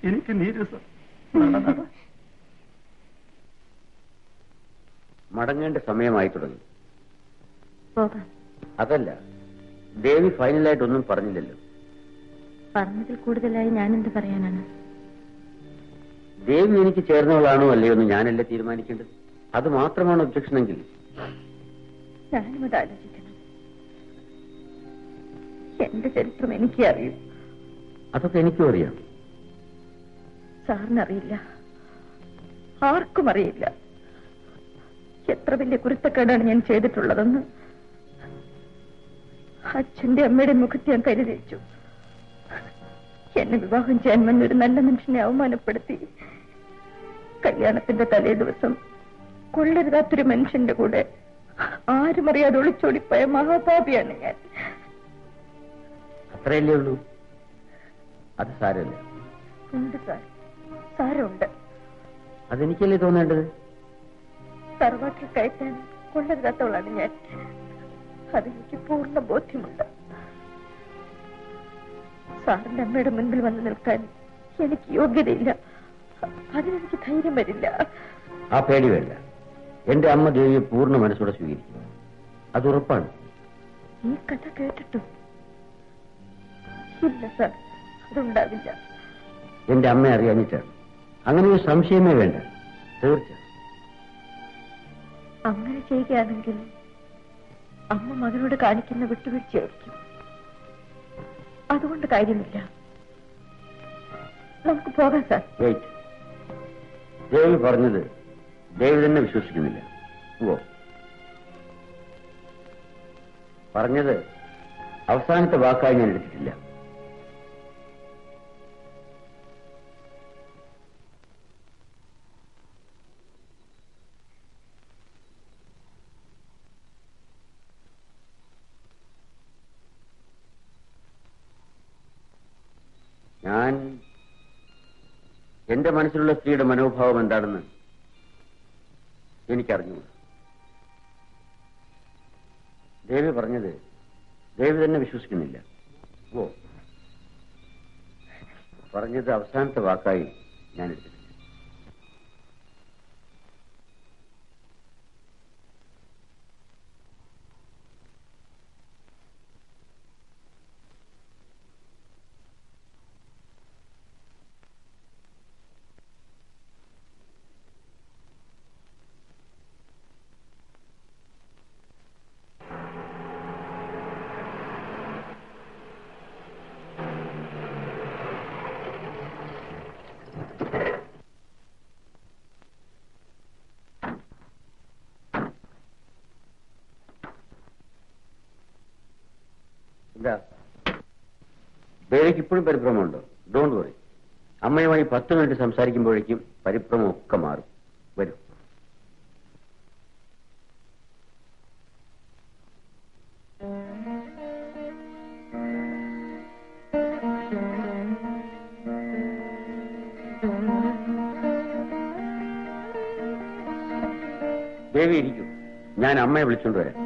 എനിക്ക് നീരസം. മടങ്ങേണ്ട സമയമായി തുടങ്ങി. അതല്ല, ദേവി ഫൈനലായിട്ടൊന്നും പറഞ്ഞില്ലല്ലോ. പറഞ്ഞതിൽ കൂടുതലായി ഞാനെന്ത് പറയാനാണ്? ദേവി എനിക്ക് ചേർന്നവളാണോ അല്ലയോ എന്ന് ഞാനല്ലേ തീരുമാനിക്കേണ്ടത്. അത് മാത്രമാണ് ഒബ്ജക്ഷൻ എങ്കിൽ ഞാനും അത് ആലോചിക്കണം. എന്റെ ചരിത്രം എനിക്ക് അറിയും. അതൊക്കെ എനിക്കും അറിയാം. സാറിനറിയില്ല, ആർക്കും അറിയില്ല എത്ര വലിയ കുരുത്തക്കേടാണ് ഞാൻ ചെയ്തിട്ടുള്ളതെന്ന്. അച്ഛന്റെ അമ്മയുടെ മുഖത്ത് ഞാൻ കരുതിച്ചു. എന്നെ വിവാഹം ചെയ്യാൻ വന്ന ഒരു നല്ല മനുഷ്യനെ അവമാനപ്പെടുത്തി കല്യാണത്തിന്റെ തലേ ദിവസം കൊള്ളരുതാത്തൊരു മനുഷ്യന്റെ കൂടെ ആരും അറിയാതെ ഒളിച്ചോടിപ്പോയ മഹാപാപിയാണ് ഞാൻ. അത്രയല്ലേ ഉള്ളൂ. അത് സാരമില്ല. ഉണ്ട് സാർ, സാരമുണ്ട്. അതെനിക്കല്ലേ തോന്നേണ്ടത്. തറവാട്ടിൽ കയറ്റാൻ കൊള്ളരുതാത്തവളാണ് ഞാൻ. അതെനിക്ക് പൂർണ്ണ ബോധ്യമുണ്ട്. സാറിന്റെ അമ്മയുടെ മുൻപിൽ വന്ന് നിൽക്കാൻ എനിക്ക് യോഗ്യതയില്ല. അതിനെനിക്ക് ധൈര്യം വരില്ല. ആ പേടി വേണ്ട. എന്റെ അമ്മ ദേവിയെ പൂർണ്ണ മനസ്സോടെ സ്വീകരിക്കും. അത് ഉറപ്പാണ്. ഈ കഥ കേട്ടിട്ടും ഇല്ല സാർ, അതുണ്ടാവില്ല. എന്റെ അമ്മ അറിയാഞ്ഞിട്ടാണ്. അങ്ങനെ ഒരു സംശയമേ വേണ്ട. തീർച്ച അങ്ങനെ ചെയ്യുകയാണെങ്കിൽ അമ്മ മകനോട് കാണിക്കുന്ന വിട്ടുവീഴ്ചയായിരിക്കും. അതുകൊണ്ട് കാര്യമില്ല. നമുക്ക് പോകാം സാർ. വെയിറ്റ്. ദേവി പറഞ്ഞത് ദേവി തന്നെ വിശ്വസിക്കുന്നില്ല. പറഞ്ഞത് അവസാനത്തെ വാക്കായി ഞാൻ എടുത്തിട്ടില്ല. ഞാൻ എന്റെ മനസ്സിലുള്ള സ്ത്രീയുടെ മനോഭാവം എന്താണെന്ന് എനിക്കറിഞ്ഞുകൂടാ. ദേവി പറഞ്ഞത് ദേവി തന്നെ വിശ്വസിക്കുന്നില്ല. പറഞ്ഞത് അവസാനത്തെ വാക്കായി ഞാൻ എടുത്തിട്ടില്ല. എന്താ ദേവിക്ക് ഇപ്പോഴും പരിഭ്രമമുണ്ടോ? Don't worry. അമ്മയുമായി 10 മിനിറ്റ് സംസാരിക്കുമ്പോഴേക്കും പരിഭ്രമം ഒക്കെ മാറും. വരും. ദേവി ഇരിക്കും. ഞാൻ അമ്മയെ വിളിച്ചുകൊണ്ട് വരാം.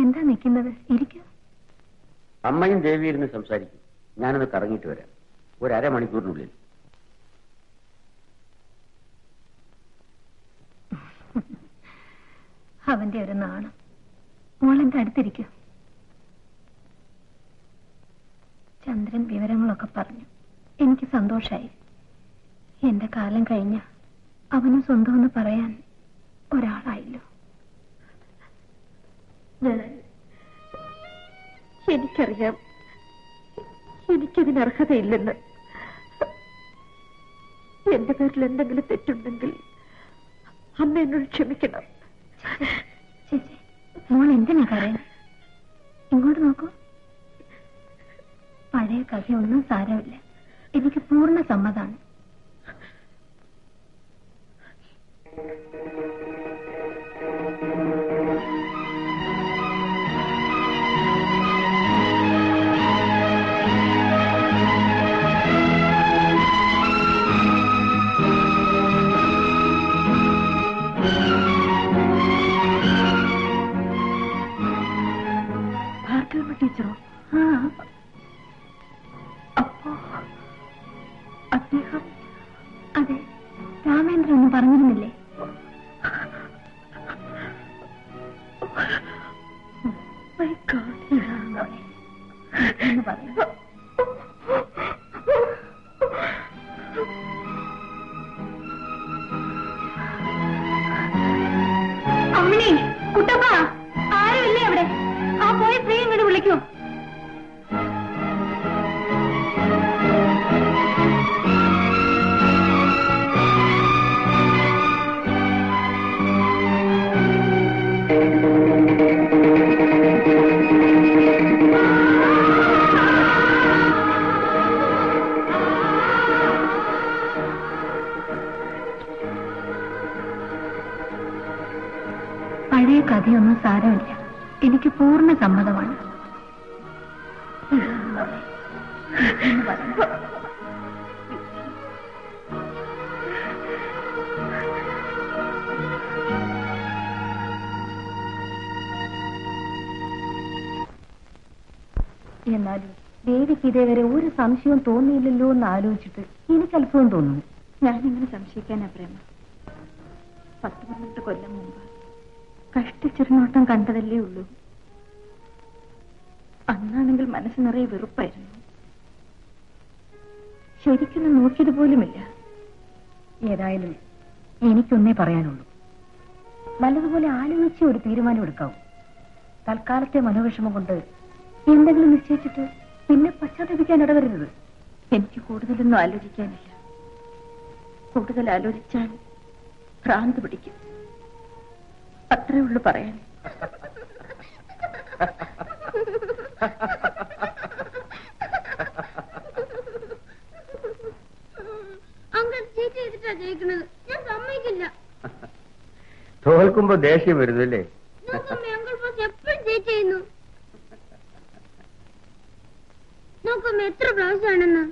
എന്താ നിൽക്കുന്നത്? ഇരിക്കും. അമ്മയും ദേവി ഇരുന്ന് സംസാരിക്കും. ഞാനൊന്ന് കറങ്ങിയിട്ട് വരാം. ഒരു അരമണിക്കൂറിനുള്ളിൽ. അവന്റെ ഒരു നാണം. മോളെന്റെ അടുത്തിരിക്കും. ചന്ദ്രൻ വിവരങ്ങളൊക്കെ പറഞ്ഞു. എനിക്ക് സന്തോഷായി. എന്റെ കാലം കഴിഞ്ഞ അവനും സ്വന്തമെന്ന് പറയാൻ ഒരാളായില്ലോ. എനിക്കറിയാം എനിക്കതിന് അർഹതയില്ലെന്ന്. എന്റെ പേരിൽ എന്തെങ്കിലും തെറ്റുണ്ടെങ്കിൽ അമ്മ എന്നോട് ക്ഷമിക്കണം. മോൾ എന്തിനാ പറയാൻ? ഇങ്ങോട്ട് ഇങ്ങോട്ട് നോക്കൂ. പഴയ കഥയൊന്നും സാരമില്ല. എനിക്ക് പൂർണ്ണ സമ്മതമാണ്. ടീച്ചറോ? അപ്പോ അദ്ദേഹം? അതെ, രാമേന്ദ്രൻ ഒന്നും പറഞ്ഞിരുന്നില്ലേ? എന്ന് പറഞ്ഞു. അമ്മിണി, കുട്ടപ്പ, ആരുമില്ലേ അവിടെ? ആ പോയി സ്ത്രീ ഇങ്ങോട്ട് വിളിക്കൂ. പഴയ കഥയൊന്നും സാരമില്ല. എനിക്ക് പൂർണ്ണ സമ്മതമാണ്. എന്നാലും ദേവിക്ക് ഇതേവരെ ഒരു സംശയവും തോന്നിയില്ലല്ലോ എന്ന് ആലോചിച്ചിട്ട് എനിക്ക് അത്ഭുതം തോന്നുന്നു. ഞാനിങ്ങനെ സംശയിക്കാനാ പ്രേമ? 10-12 കൊല്ലം മുമ്പ് കഷ്ടിച്ചിരുന്നോട്ടം കണ്ടതല്ലേ ഉള്ളൂ. അന്നാണെങ്കിൽ മനസ്സ് നിറയെ വെറുപ്പായിരുന്നു. ശരിക്കൊന്നും നോക്കിയത് പോലുമില്ല. ഏതായാലും എനിക്കൊന്നേ പറയാനുള്ളൂ. നല്ലതുപോലെ ആലോചിച്ച് ഒരു തീരുമാനം എടുക്കാവൂ. തൽക്കാലത്തെ മനോവിഷമം കൊണ്ട് എന്തെങ്കിലും നിശ്ചയിച്ചിട്ട് പിന്നെ പശ്ചാത്തപിക്കാൻ ഇടവരരുത്. എനിക്ക് കൂടുതലൊന്നും ആലോചിക്കാനില്ല. കൂടുതൽ ആലോചിച്ചാൽ ഭ്രാന്ത് പിടിക്കും. അത്രേ ഉള്ളു പറയാൻ. ഞാൻ സമ്മതിക്കില്ല. തോൽക്കുമ്പോ ദേഷ്യം വരുന്നല്ലേ? എപ്പോഴും ചീറ്റ് ചെയ്യുന്നു. നോക്കുമ്പോ എത്ര പ്രാവശ്യമാണെന്ന്.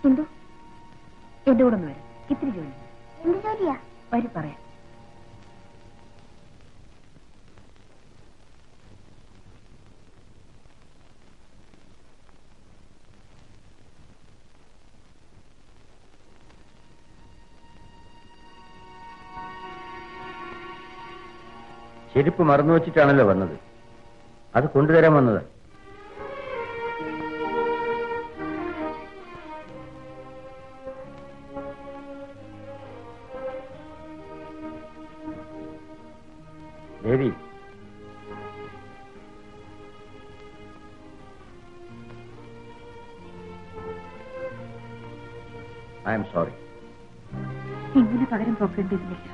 എന്തോ എന്റെ കൂടെ ഒന്ന് വരും. ഇത്തിരി ജോലി. എന്ത് ജോലിയാ? വരി പറയാം. ചെരുപ്പ് മറന്നു വെച്ചിട്ടാണല്ലോ വന്നത്. അത് കൊണ്ടുതരാൻ വന്നത്. ദേവി, ഐ എം സോറി. ഇങ്ങനെ പകരം പോക്കേണ്ടിയിരുന്നില്ല.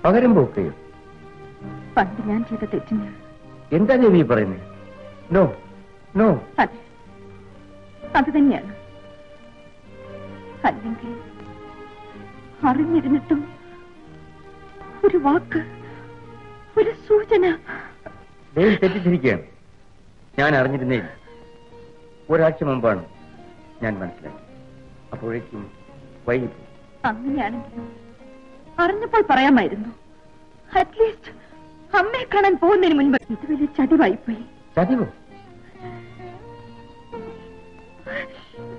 പകരം പോക്കുകയോ? പണ്ട് ഞാൻ ചെയ്ത തെറ്റിന്. എന്താ ദേവി പറയുന്നത്? No no. അതെ, അത് തന്നെയാണ്. അല്ലെങ്കിൽ അറിഞ്ഞിരുന്നിട്ടും ഒരു വാക്ക്, ഒരു സൂചന. ദേവി തെറ്റിദ്ധരിക്കുകയാണ്. ഞാൻ അറിഞ്ഞിരുന്നേയില്ല. ഒരാഴ്ച മുമ്പാണ് ഞാൻ മനസ്സിലാക്കി. അപ്പോഴേക്കും വൈകിപ്പോയി. അങ്ങനെയാണെങ്കിൽ അറിഞ്ഞപ്പോൾ പറയാമായിരുന്നു. അറ്റ്ലീസ്റ്റ് അമ്മയെ കാണാൻ പോകുന്നതിന് മുൻപ്. ഇത് വലിയ ചതിവായിപ്പോയി. ചതിവോ?